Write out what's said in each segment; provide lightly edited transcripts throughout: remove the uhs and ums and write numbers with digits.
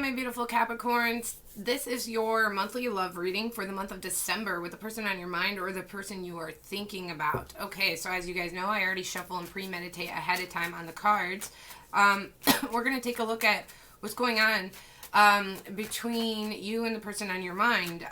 my beautiful Capricorns. This is your monthly love reading for the month of December with the person on your mind or the person you are thinking about. Okay, so as you guys know, I already shuffle and premeditate ahead of time on the cards. We're going to take a look at what's going on between you and the person on your mind.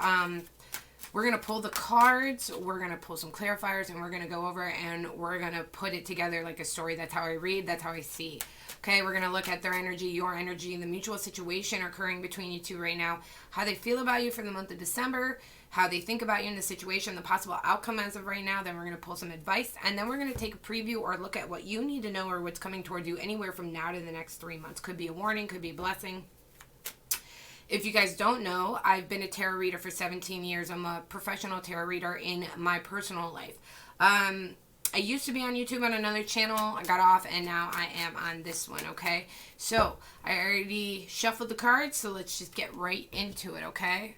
We're going to pull the cards, we're going to pull some clarifiers, and we're going to go over and we're going to put it together like a story. That's how I read, that's how I see. Okay, we're going to look at their energy, your energy, and the mutual situation occurring between you two right now. How they feel about you for the month of December, how they think about you in the situation, the possible outcome as of right now. Then we're going to pull some advice, and then we're going to take a preview or look at what you need to know or what's coming towards you anywhere from now to the next 3 months. Could be a warning, could be a blessing. If you guys don't know, I've been a tarot reader for 17 years. I'm a professional tarot reader in my personal life. I used to be on YouTube on another channel. I got off, and now I am on this one, okay? So, I already shuffled the cards, so let's just get right into it, okay?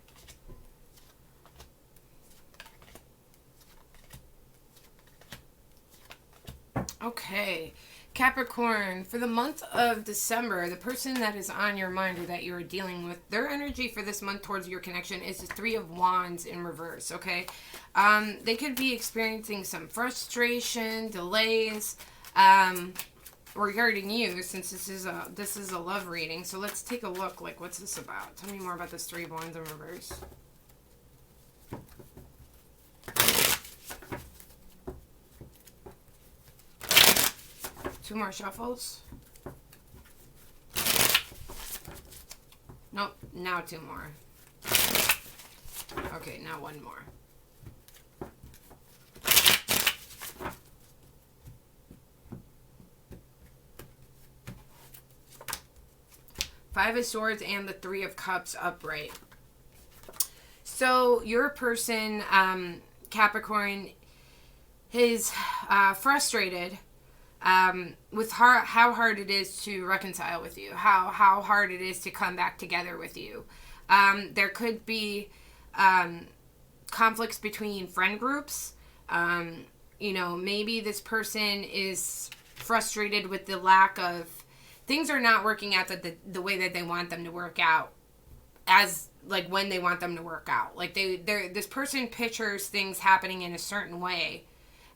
Okay, Capricorn, for the month of December, the person that is on your mind or that you're dealing with, their energy for this month towards your connection is the Three of Wands in reverse, okay? They could be experiencing some frustration, delays, regarding you, since this is a love reading. So let's take a look, like, what's this about? Tell me more about this Three of Wands in reverse. Two more shuffles. Nope, now two more. Okay, now one more. Five of Swords and the Three of Cups upright. So your person, Capricorn, is frustrated with how hard it is to reconcile with you, how hard it is to come back together with you. There could be conflicts between friend groups. You know, maybe this person is frustrated with the lack of, things are not working out the way that they want them to work out, as like when they want them to work out. Like this person pictures things happening in a certain way.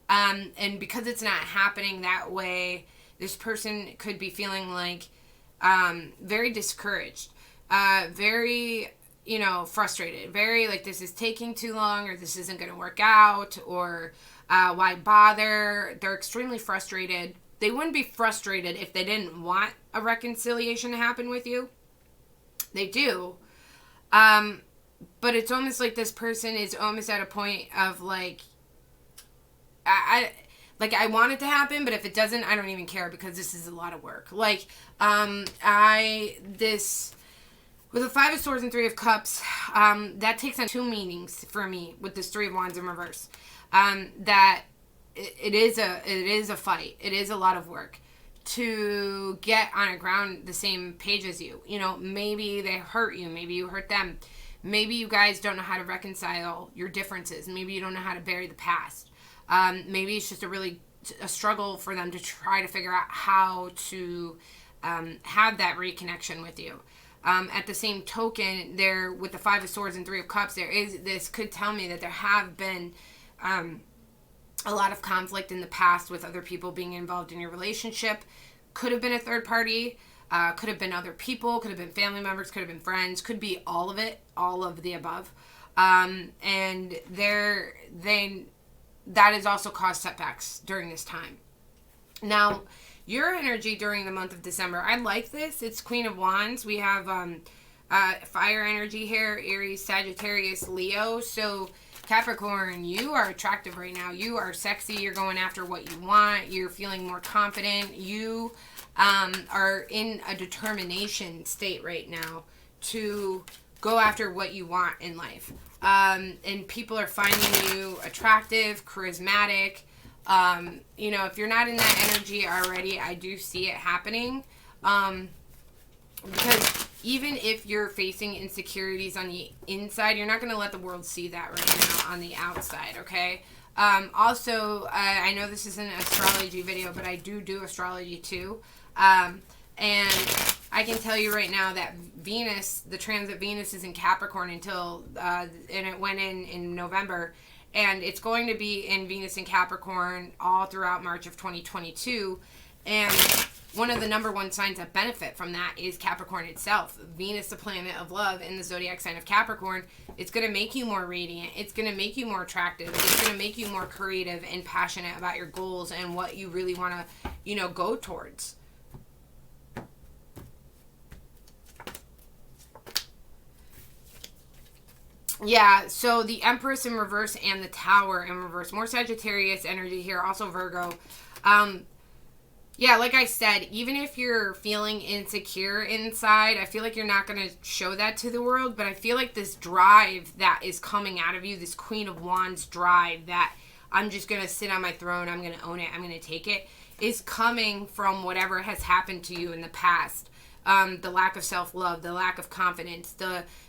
And because it's not happening that way, this person could be feeling like very discouraged, very, you know, frustrated, very like this is taking too long, or this isn't going to work out, or why bother. They're extremely frustrated. They wouldn't be frustrated if they didn't want a reconciliation to happen with you. They do. But it's almost like this person is almost at a point of like, I want it to happen, but if it doesn't, I don't even care, because this is a lot of work. Like, with the Five of Swords and Three of Cups, that takes on two meanings for me with this Three of Wands in reverse. That it is a fight. It is a lot of work to get on a ground the same page as you. You know, maybe they hurt you. Maybe you hurt them. Maybe you guys don't know how to reconcile your differences. Maybe you don't know how to bury the past. Maybe it's just a struggle for them to try to figure out how to have that reconnection with you. At the same token, there with the Five of Swords and Three of Cups, this could tell me that there have been a lot of conflict in the past with other people being involved in your relationship. Could have been a third party, could have been other people, could have been family members, could have been friends, could be all of it, all of the above. And that has also caused setbacks during this time. Now, your energy during the month of December, I like this. It's Queen of Wands. We have fire energy here, Aries, Sagittarius, Leo. So, Capricorn, you are attractive right now. You are sexy. You're going after what you want. You're feeling more confident. You are in a determination state right now to go after what you want in life. And people are finding you attractive, charismatic. You know, if you're not in that energy already, I do see it happening. Because even if you're facing insecurities on the inside, you're not going to let the world see that right now on the outside, okay? Also, I know this isn't an astrology video, but I do astrology too. And I can tell you right now that Venus, the transit Venus is in Capricorn until, and it went in November. And it's going to be in Venus and Capricorn all throughout March of 2022. And one of the number one signs that benefit from that is Capricorn itself. Venus, the planet of love, in the zodiac sign of Capricorn, it's going to make you more radiant. It's going to make you more attractive. It's going to make you more creative and passionate about your goals and what you really want to, go towards. Yeah, so the Empress in reverse and the Tower in reverse. More Sagittarius energy here, also Virgo. Yeah, like I said, even if you're feeling insecure inside, I feel like you're not going to show that to the world, but I feel like this drive that is coming out of you, this Queen of Wands drive that I'm just going to sit on my throne, I'm going to own it, I'm going to take it, is coming from whatever has happened to you in the past. The lack of self-love, the lack of confidence,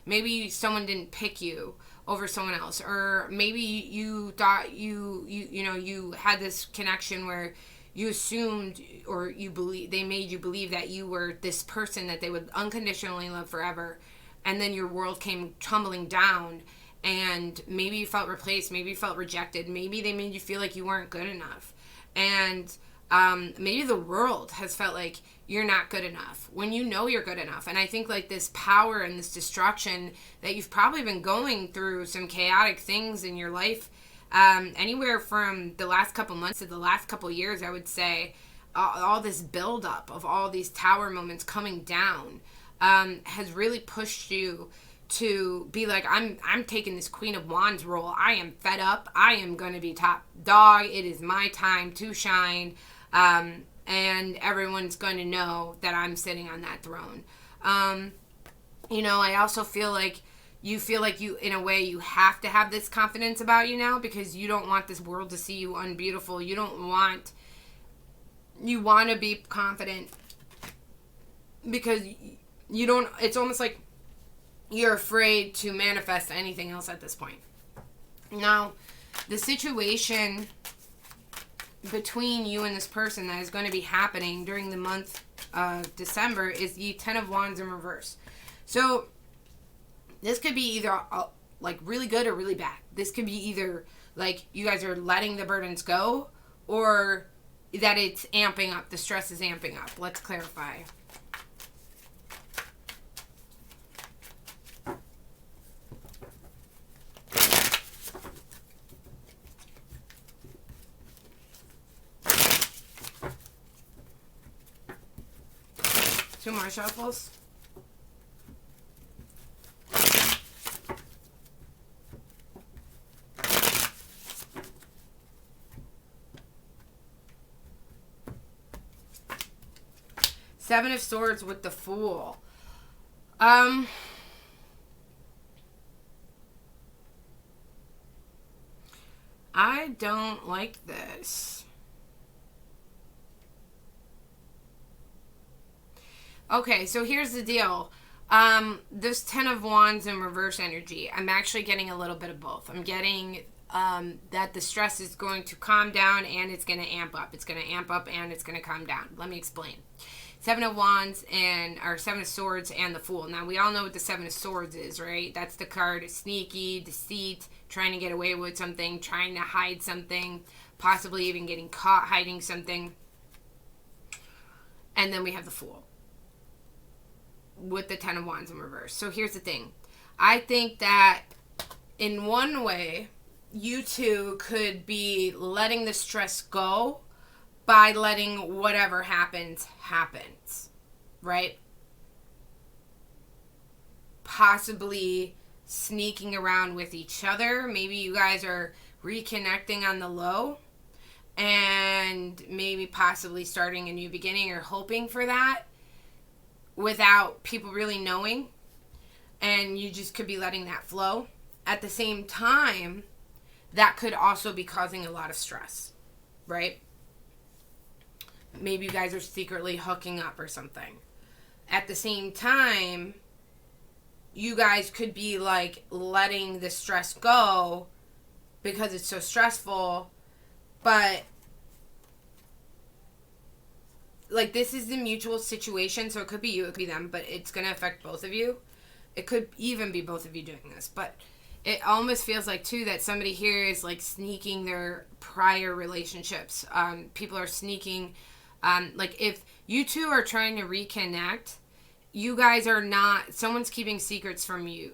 maybe someone didn't pick you over someone else, or maybe you thought you had this connection where you assumed or they made you believe that you were this person that they would unconditionally love forever, and then your world came tumbling down, and maybe you felt replaced, maybe you felt rejected, maybe they made you feel like you weren't good enough, and maybe the world has felt like you're not good enough when you know you're good enough. And I think like this power and this destruction that you've probably been going through some chaotic things in your life, anywhere from the last couple months to the last couple years, I would say, all this buildup of all these tower moments coming down has really pushed you to be like, I'm taking this Queen of Wands role. I am fed up. I am going to be top dog. It is my time to shine. And everyone's going to know that I'm sitting on that throne. I also feel like you, in a way, you have to have this confidence about you now, because you don't want this world to see you unbeautiful. You want to be confident, because it's almost like you're afraid to manifest anything else at this point. Now, the situation between you and this person that is going to be happening during the month of December is the Ten of Wands in reverse. So this could be either like really good or really bad. This could be either like you guys are letting the burdens go, or that it's amping up. The stress is amping up. Let's clarify. Two more shuffles. Seven of Swords with the Fool. I don't like this. Okay, so here's the deal. This Ten of Wands in reverse energy, I'm actually getting a little bit of both. I'm getting that the stress is going to calm down and it's going to amp up. It's going to amp up and it's going to calm down. Let me explain. Seven of Wands or Seven of Swords and the Fool. Now, we all know what the Seven of Swords is, right? That's the card sneaky, deceit, trying to get away with something, trying to hide something, possibly even getting caught hiding something. And then we have the Fool with the Ten of Wands in reverse. So here's the thing. I think that in one way, you two could be letting the stress go by letting whatever happens, right? Possibly sneaking around with each other. Maybe you guys are reconnecting on the low, and maybe possibly starting a new beginning or hoping for that without people really knowing, and you just could be letting that flow. At the same time, that could also be causing a lot of stress, right? Maybe you guys are secretly hooking up or something. At the same time, you guys could be like letting the stress go because it's so stressful, but like, this is the mutual situation, so it could be you, it could be them, but it's going to affect both of you. It could even be both of you doing this, but it almost feels like, too, that somebody here is, like, sneaking their prior relationships. People are sneaking, like, if you two are trying to reconnect, you guys are not, someone's keeping secrets from you.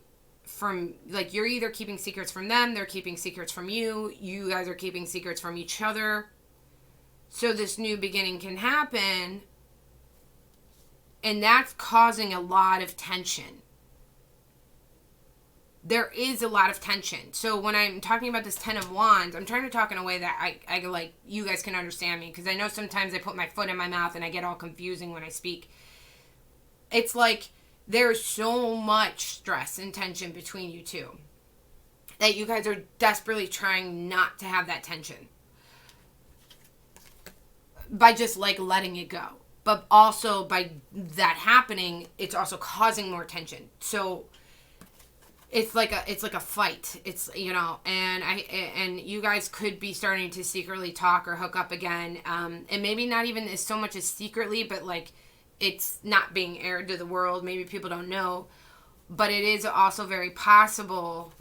Like, you're either keeping secrets from them, they're keeping secrets from you, you guys are keeping secrets from each other. So this new beginning can happen, and that's causing a lot of tension. There is a lot of tension. So when I'm talking about this 10 of Wands, I'm trying to talk in a way that I like, you guys can understand me, because I know sometimes I put my foot in my mouth and I get all confusing when I speak. It's like there's so much stress and tension between you two that you guys are desperately trying not to have that tension by just, like, letting it go. But also by that happening, it's also causing more tension. So it's like a fight. It's, you know, and you guys could be starting to secretly talk or hook up again. And maybe not even as so much as secretly, but, like, it's not being aired to the world. Maybe people don't know. But it is also very possible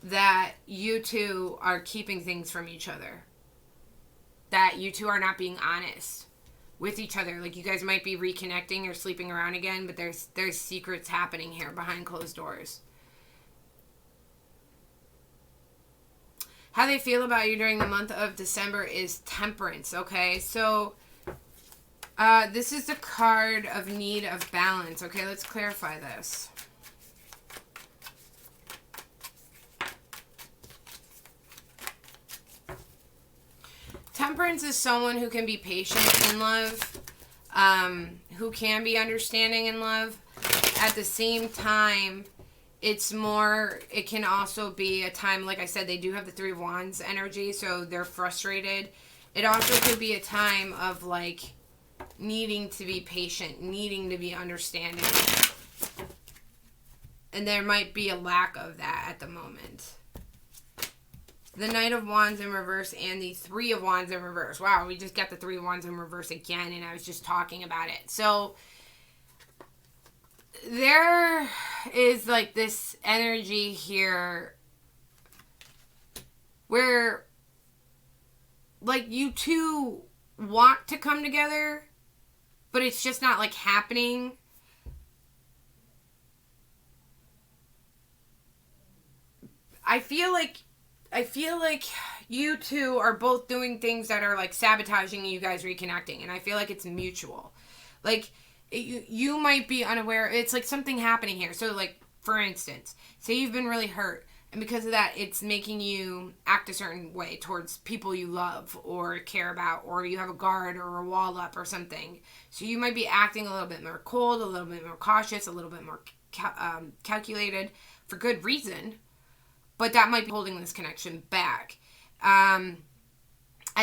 that you two are keeping things from each other. That you two are not being honest with each other. Like, you guys might be reconnecting or sleeping around again, but there's secrets happening here behind closed doors. How they feel about you during the month of December is Temperance, okay? So, this is the card of need of balance. Okay, let's clarify this. Temperance is someone who can be patient in love, who can be understanding in love. At the same time, it can also be a time, like I said, they do have the Three of Wands energy, so they're frustrated. It also could be a time of, like, needing to be patient, needing to be understanding. And there might be a lack of that at the moment. The Knight of Wands in reverse and the Three of Wands in reverse. Wow, we just got the Three of Wands in reverse again, and I was just talking about it. So there is, like, this energy here where, like, you two want to come together, but it's just not, like, happening. I feel like you two are both doing things that are, like, sabotaging you guys reconnecting, and I feel like it's mutual. Like, you might be unaware. It's like something happening here. So, like, for instance, say you've been really hurt, and because of that, it's making you act a certain way towards people you love or care about, or you have a guard or a wall up or something. So you might be acting a little bit more cold, a little bit more cautious, a little bit more calculated for good reason, but that might be holding this connection back. At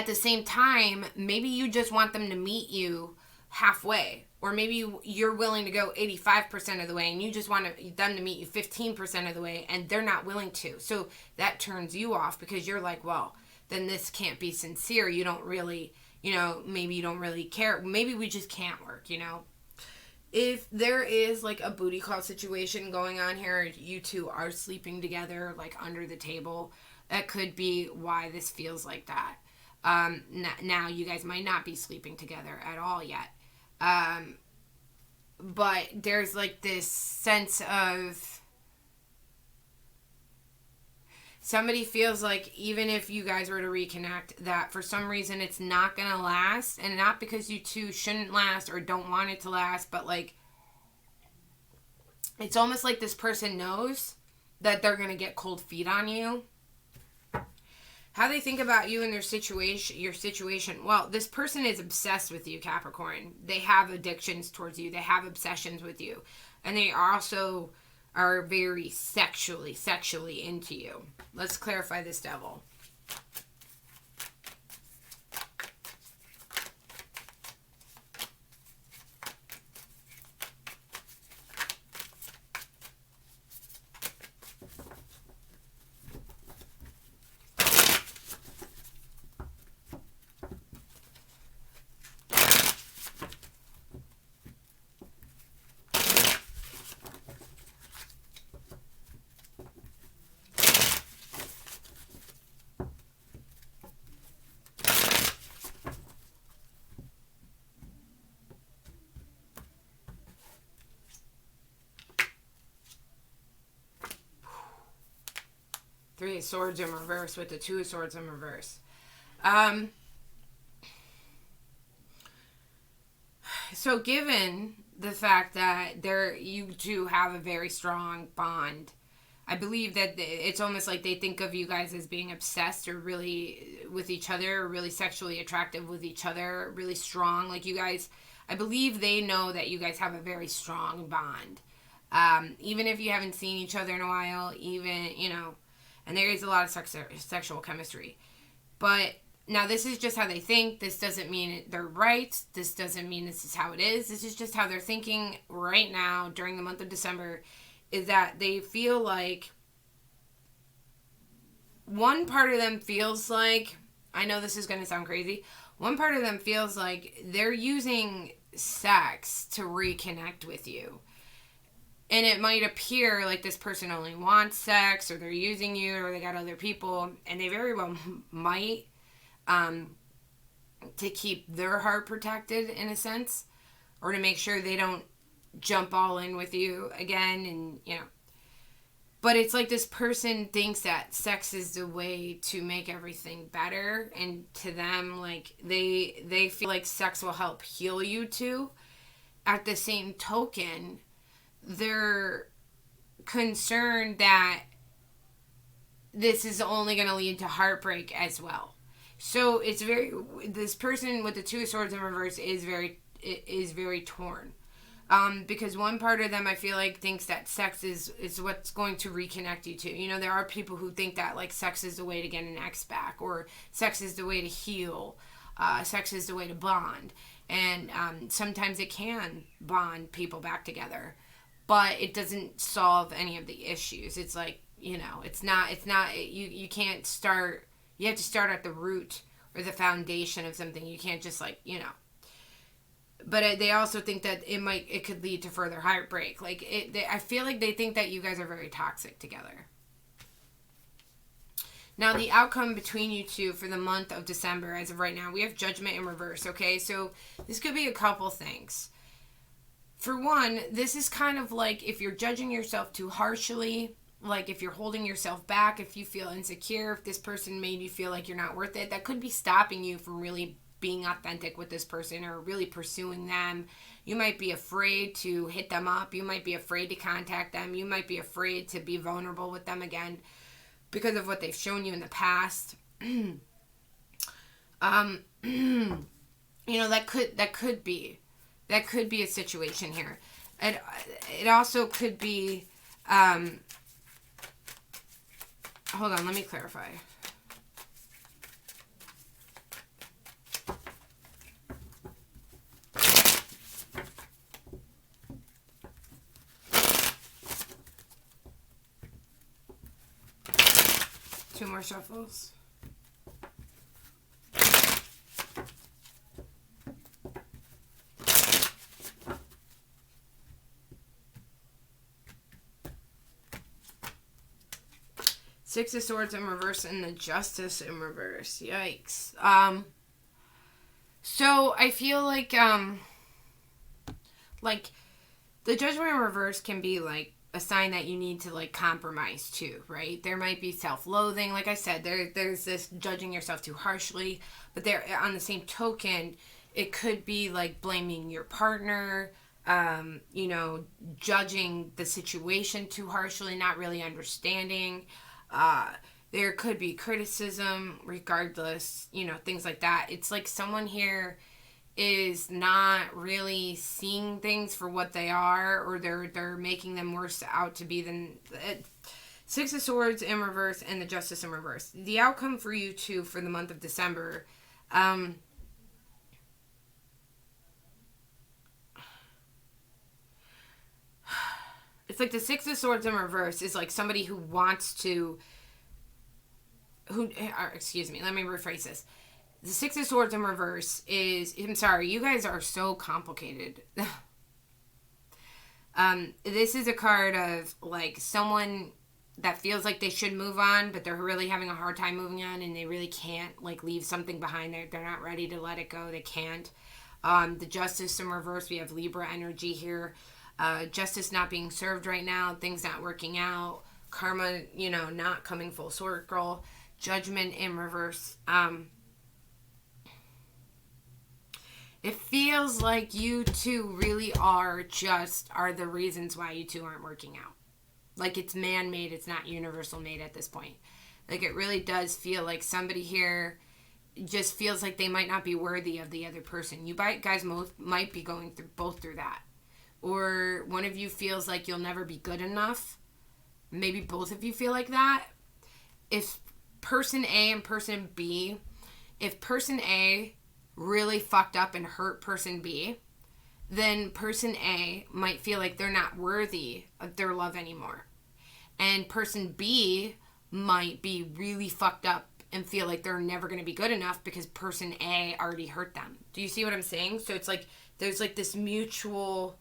the same time, maybe you just want them to meet you halfway, or maybe you're willing to go 85% of the way and you just want them to meet you 15% of the way, and they're not willing to. So that turns you off because you're like, well, then this can't be sincere. You don't really, maybe you don't really care. Maybe we just can't work, If there is, like, a booty call situation going on here, you two are sleeping together, like, under the table, that could be why this feels like that. Now, you guys might not be sleeping together at all yet. But there's, like, this sense of somebody feels like even if you guys were to reconnect, that for some reason it's not going to last. And not because you two shouldn't last or don't want it to last, but, like, it's almost like this person knows that they're going to get cold feet on you. How they think about you and your situation. Well, this person is obsessed with you, Capricorn. They have addictions towards you. They have obsessions with you. And they also are very sexually into you. Let's clarify this, Devil. Three of Swords in reverse with the Two of Swords in reverse. So given the fact that you two have a very strong bond, I believe that it's almost like they think of you guys as being obsessed or really with each other, or really sexually attractive with each other, really strong. Like you guys, I believe they know that you guys have a very strong bond. Even if you haven't seen each other in a while, even, and there is a lot of sexual chemistry. But now this is just how they think. This doesn't mean they're right. This doesn't mean this is how it is. This is just how they're thinking right now during the month of December, is that they feel like one part of them feels like, I know this is going to sound crazy, one part of them feels like they're using sex to reconnect with you. And it might appear like this person only wants sex, or they're using you, or they got other people, and they very well might, to keep their heart protected in a sense, or to make sure they don't jump all in with you again, and but it's like this person thinks that sex is the way to make everything better, and to them, like, they feel like sex will help heal you too. At the same token, they're concerned that this is only going to lead to heartbreak as well. So it's this person with the Two of Swords in reverse is very torn. Because one part of them, I feel like, thinks that sex is what's going to reconnect you to. There are people who think that, like, sex is the way to get an ex back, or sex is the way to heal, sex is the way to bond. And sometimes it can bond people back together, but it doesn't solve any of the issues. It's like, it's not, you can't start, you have to start at the root or the foundation of something. You can't just, like, but they also think that it could lead to further heartbreak. Like, I feel like they think that you guys are very toxic together. Now, the outcome between you two for the month of December, as of right now, we have Judgment in reverse, okay? So this could be a couple things. For one, this is kind of like if you're judging yourself too harshly, like if you're holding yourself back, if you feel insecure, if this person made you feel like you're not worth it, that could be stopping you from really being authentic with this person or really pursuing them. You might be afraid to hit them up. You might be afraid to contact them. You might be afraid to be vulnerable with them again because of what they've shown you in the past. That could be a situation here. It also could be, hold on, let me clarify. Two more shuffles. Six of Swords in reverse and the Justice in reverse. Yikes. So I feel like the Judgment in reverse can be like a sign that you need to like compromise too, right? There might be self-loathing. Like I said, there's this judging yourself too harshly, but there, on the same token, it could be like blaming your partner, judging the situation too harshly, not really understanding. There could be criticism, regardless, things like that. It's like someone here is not really seeing things for what they are, or they're making them worse out to be than. Six of Swords in reverse and the Justice in reverse. The outcome for you two for the month of December, it's like the Six of Swords in reverse is like somebody who wants to, excuse me, let me rephrase this. The Six of Swords in reverse is, I'm sorry, you guys are so complicated. This is a card of like someone that feels like they should move on, but they're really having a hard time moving on, and they really can't like leave something behind there. They're not ready to let it go. They can't. The Justice in reverse, we have Libra energy here. Justice not being served right now, things not working out, karma, not coming full circle, judgment in reverse. It feels like you two really are the reasons why you two aren't working out. Like it's man-made, it's not universal made at this point. Like it really does feel like somebody here just feels like they might not be worthy of the other person. You guys might be going through that. Or one of you feels like you'll never be good enough. Maybe both of you feel like that. If person A and person B, if person A really fucked up and hurt person B, then person A might feel like they're not worthy of their love anymore. And person B might be really fucked up and feel like they're never going to be good enough because person A already hurt them. Do you see what I'm saying? So it's like there's like this mutual,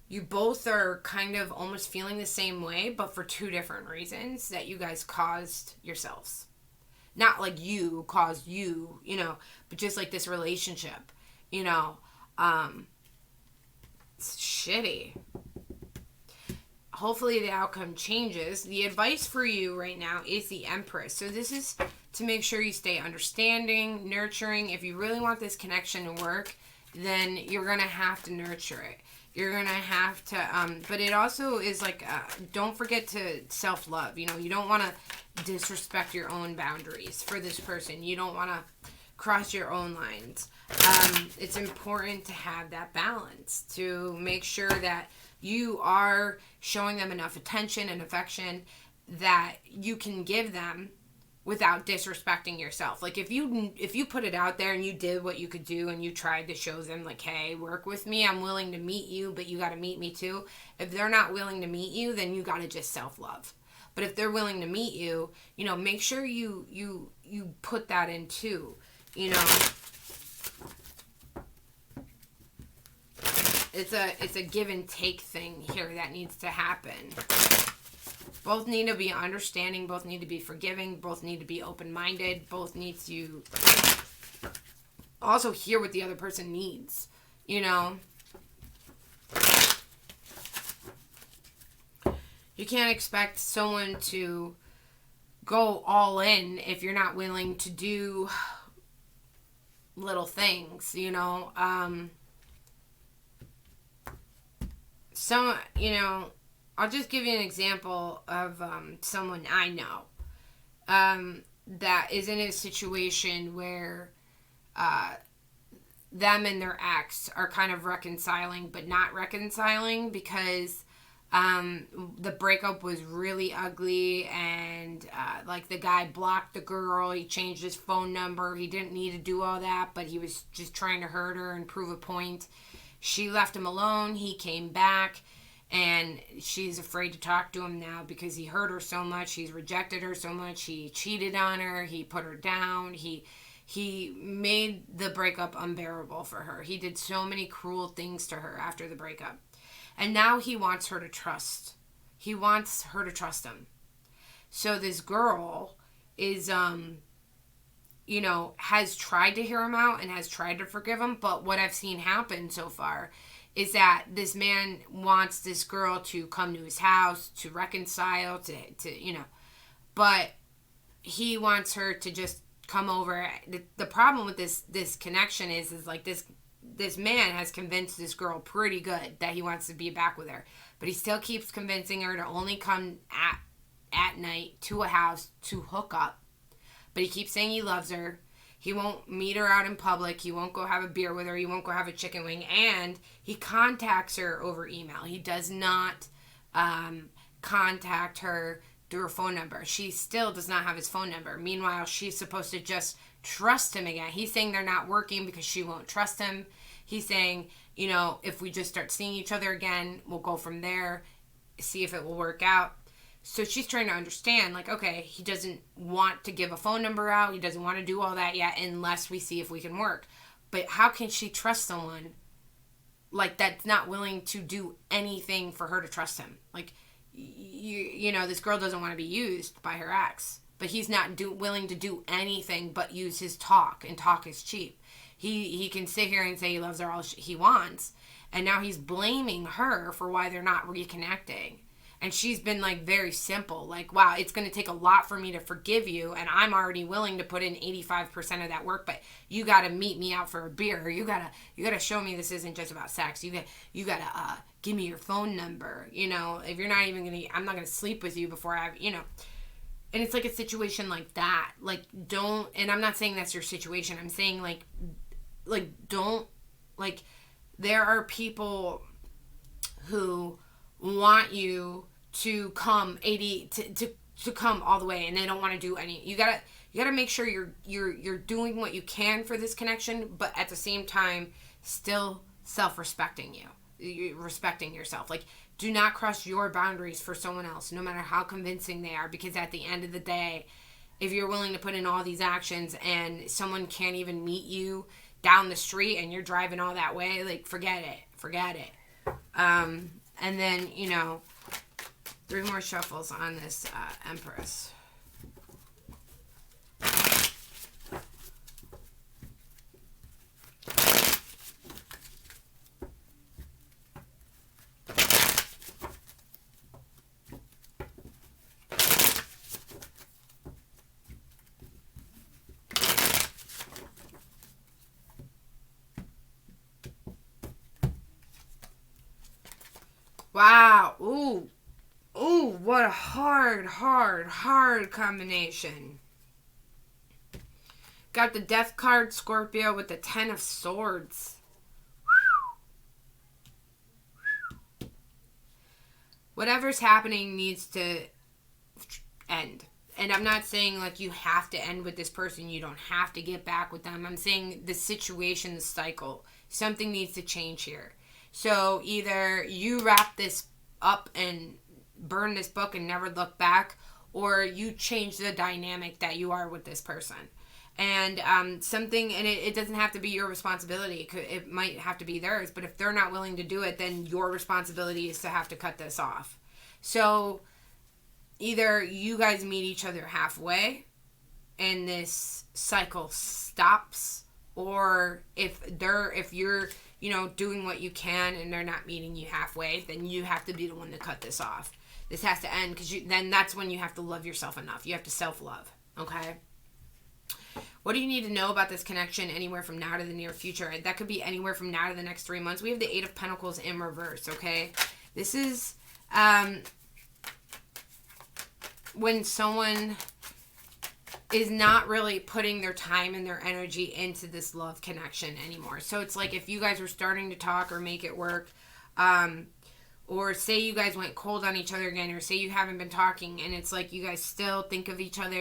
you both are kind of almost feeling the same way, but for two different reasons that you guys caused yourselves. Not like you caused you, but just like this relationship, it's shitty. Hopefully the outcome changes. The advice for you right now is the Empress. So this is to make sure you stay understanding, nurturing. If you really want this connection to work, then you're going to have to nurture it. You're going to have to, but it also is like, don't forget to self-love. You don't want to disrespect your own boundaries for this person. You don't want to cross your own lines. It's important to have that balance, to make sure that you are showing them enough attention and affection that you can give them without disrespecting yourself. Like if you put it out there and you did what you could do and you tried to show them like, hey, work with me, I'm willing to meet you, but you got to meet me too. If they're not willing to meet you, then you got to just self-love. But if they're willing to meet you, make sure you put that in too, It's a give and take thing here that needs to happen. Both need to be understanding, both need to be forgiving, both need to be open-minded, both need to also hear what the other person needs, You can't expect someone to go all in if you're not willing to do little things, I'll just give you an example of someone I know that is in a situation where them and their ex are kind of reconciling, but not reconciling because the breakup was really ugly and like the guy blocked the girl, he changed his phone number, he didn't need to do all that, but he was just trying to hurt her and prove a point. She left him alone, he came back, and she's afraid to talk to him now because he hurt her so much, he's rejected her so much, he cheated on her, he put her down, he made the breakup unbearable for her. He did so many cruel things to her after the breakup. And now he wants her to trust. He wants her to trust him. So this girl is, has tried to hear him out and has tried to forgive him. But what I've seen happen so far is that this man wants this girl to come to his house, to reconcile, to but he wants her to just come over. The problem with this connection is like this man has convinced this girl pretty good that he wants to be back with her, but he still keeps convincing her to only come at night to a house to hook up. But he keeps saying he loves her. He won't meet her out in public. He won't go have a beer with her. He won't go have a chicken wing. And he contacts her over email. He does not contact her through her phone number. She still does not have his phone number. Meanwhile, she's supposed to just trust him again. He's saying they're not working because she won't trust him. He's saying, if we just start seeing each other again, we'll go from there, see if it will work out. So she's trying to understand, like, okay, he doesn't want to give a phone number out. He doesn't want to do all that yet unless we see if we can work. But how can she trust someone like that's not willing to do anything for her to trust him? Like, this girl doesn't want to be used by her ex, but he's not willing to do anything but use his talk, and talk is cheap. He can sit here and say he loves her all he wants, and now he's blaming her for why they're not reconnecting. And she's been like very simple. Like, wow, it's going to take a lot for me to forgive you. And I'm already willing to put in 85% of that work. But you got to meet me out for a beer. You got to show me this isn't just about sex. You got to give me your phone number. If you're not even going to, I'm not going to sleep with you before And it's like a situation like that. Like, don't, and I'm not saying that's your situation. I'm saying like don't, like, there are people who want you to come 80 to come all the way, and they don't want to do any. You gotta make sure you're doing what you can for this connection, but at the same time still self-respecting you respecting yourself. Like, do not cross your boundaries for someone else, no matter how convincing they are, because at the end of the day, if you're willing to put in all these actions and someone can't even meet you down the street and you're driving all that way, like, forget it. And then, 3 more shuffles on this Empress. Wow. Ooh, what a hard combination. Got the Death card, Scorpio, with the 10 of Swords. Whatever's happening needs to end. And I'm not saying like you have to end with this person. You don't have to get back with them. I'm saying the situation, the cycle. Something needs to change here. So either you wrap this up and burn this book and never look back, or you change the dynamic that you are with this person. And it doesn't have to be your responsibility. It might have to be theirs. But if they're not willing to do it, then your responsibility is to have to cut this off. So either you guys meet each other halfway and this cycle stops, or if you're doing what you can and they're not meeting you halfway, then you have to be the one to cut this off. This has to end, because then that's when you have to love yourself enough. You have to self-love, okay? What do you need to know about this connection anywhere from now to the near future? That could be anywhere from now to the next 3 months. We have the 8 of Pentacles in reverse, okay? This is when someone is not really putting their time and their energy into this love connection anymore. So it's like if you guys were starting to talk or make it work, or say you guys went cold on each other again, or say you haven't been talking and it's like you guys still think of each other,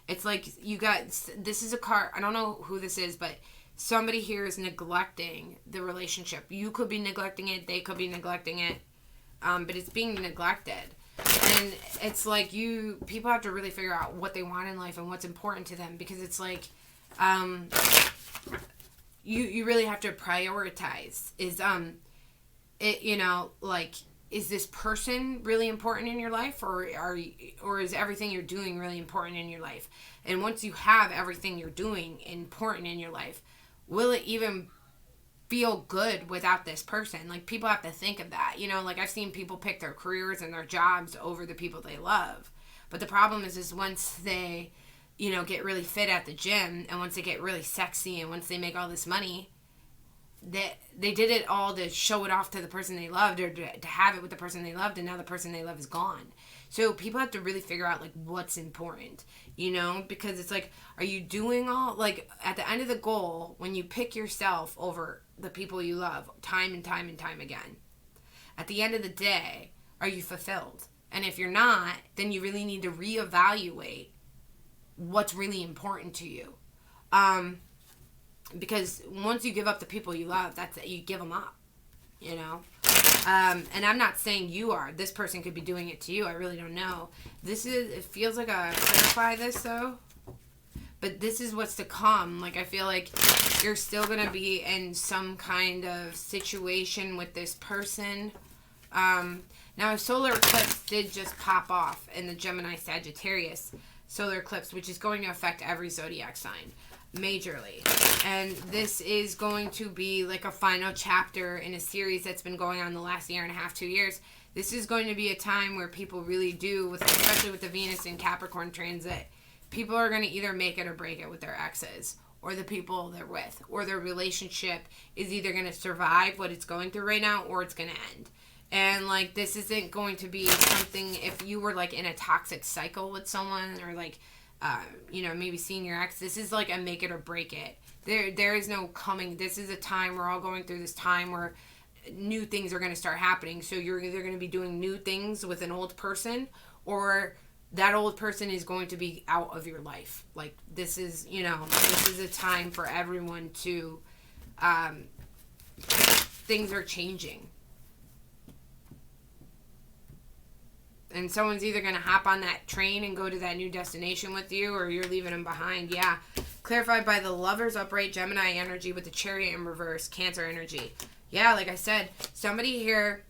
it's like this is a card, I don't know who this is, but somebody here is neglecting the relationship. You could be neglecting it, they could be neglecting it, but it's being neglected. And it's like people have to really figure out what they want in life and what's important to them, because it's like you really have to prioritize. Is this person really important in your life, or is everything you're doing really important in your life? And once you have everything you're doing important in your life, will it even feel good without this person? Like, people have to think of that. Like, I've seen people pick their careers and their jobs over the people they love. But the problem is once they, get really fit at the gym, and once they get really sexy, and once they make all this money, they did it all to show it off to the person they loved, or to have it with the person they loved, and now the person they love is gone. So people have to really figure out, like, what's important, because it's like, are you doing all, like, at the end of the goal, when you pick yourself over the people you love time and time and time again, at the end of the day, are you fulfilled? And if you're not, then you really need to reevaluate what's really important to you. Because once you give up the people you love, that's it. You give them up, and I'm not saying you are. This person could be doing it to you. I really don't know. It feels like a clarify this, though. But this is what's to come. Like, I feel like you're still going to be in some kind of situation with this person. Now, a solar eclipse did just pop off in the Gemini Sagittarius solar eclipse, which is going to affect every zodiac sign majorly. And this is going to be like a final chapter in a series that's been going on the last year and a half, 2 years. This is going to be a time where people really do, especially with the Venus in Capricorn transit, people are going to either make it or break it with their exes or the people they're with, or their relationship is either going to survive what it's going through right now or it's going to end. And like, this isn't going to be something, if you were like in a toxic cycle with someone, or like, maybe seeing your ex, this is like a make it or break it. There is no coming. This is a time we're all going through this time where new things are going to start happening. So you're either going to be doing new things with an old person, or that old person is going to be out of your life. Like, this is a time for everyone to, things are changing. And someone's either going to hop on that train and go to that new destination with you, or you're leaving them behind. Yeah. Clarified by the Lovers upright Gemini energy with the Chariot in reverse, Cancer energy. Yeah, like I said, somebody here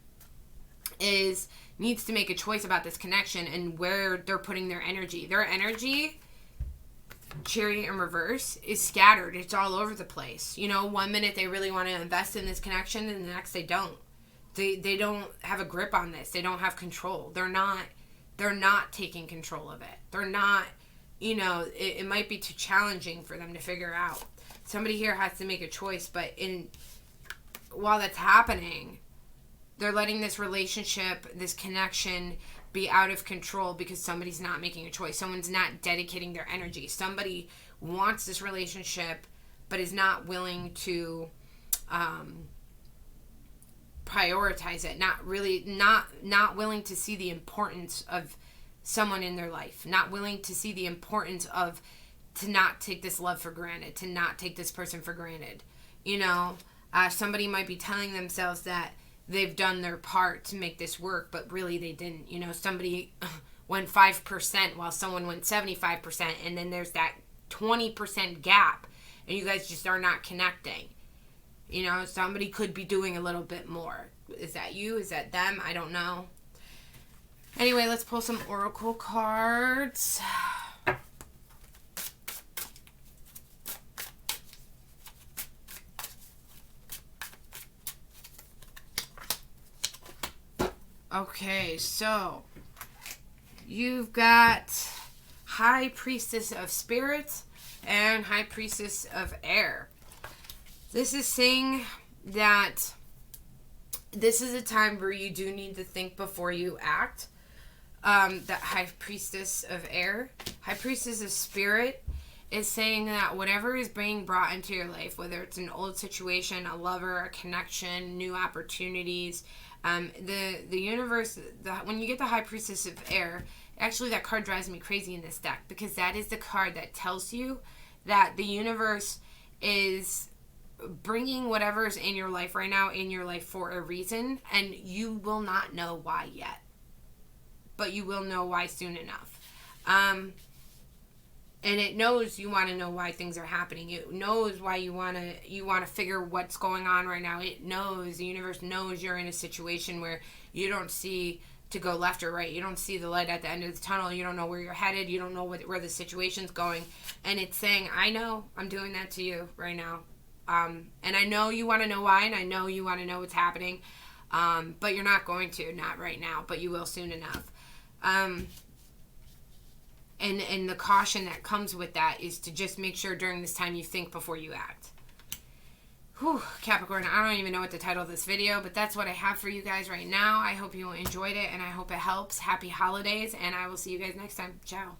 needs to make a choice about this connection and where they're putting their energy. Their energy, Chariot in reverse, is scattered. It's all over the place. One minute they really want to invest in this connection, and the next they don't. They don't have a grip on this. They don't have control. They're not taking control of it. They're not, it might be too challenging for them to figure out. Somebody here has to make a choice, but while that's happening, they're letting this relationship, this connection, be out of control because somebody's not making a choice. Someone's not dedicating their energy. Somebody wants this relationship, but is not willing to prioritize it. Not willing to see the importance of someone in their life. Not willing to see the importance of, to not take this love for granted, to not take this person for granted. Somebody might be telling themselves that they've done their part to make this work, but really they didn't. Somebody went 5% while someone went 75%, and then there's that 20% gap, and you guys just are not connecting. Somebody could be doing a little bit more. Is that you? Is that them? I don't know. Anyway, let's pull some oracle cards. Okay, so you've got High Priestess of Spirits and High Priestess of Air. This is saying that this is a time where you do need to think before you act. That High Priestess of Air. High Priestess of Spirit is saying that whatever is being brought into your life, whether it's an old situation, a lover, a connection, new opportunities, the universe, when you get the High Priestess of Air, actually that card drives me crazy in this deck, because that is the card that tells you that the universe is bringing whatever's in your life right now in your life for a reason, and you will not know why yet, but you will know why soon enough. And it knows you want to know why things are happening. It knows why you want to figure what's going on right now. It knows, the universe knows you're in a situation where you don't see to go left or right. You don't see the light at the end of the tunnel. You don't know where you're headed. You don't know where the situation's going. And it's saying, I know I'm doing that to you right now. And I know you want to know why, and I know you want to know what's happening. But you're not going to, not right now, but you will soon enough. And the caution that comes with that is to just make sure during this time you think before you act. Whew, Capricorn, I don't even know what the title of this video, but that's what I have for you guys right now. I hope you enjoyed it, and I hope it helps. Happy holidays, and I will see you guys next time. Ciao.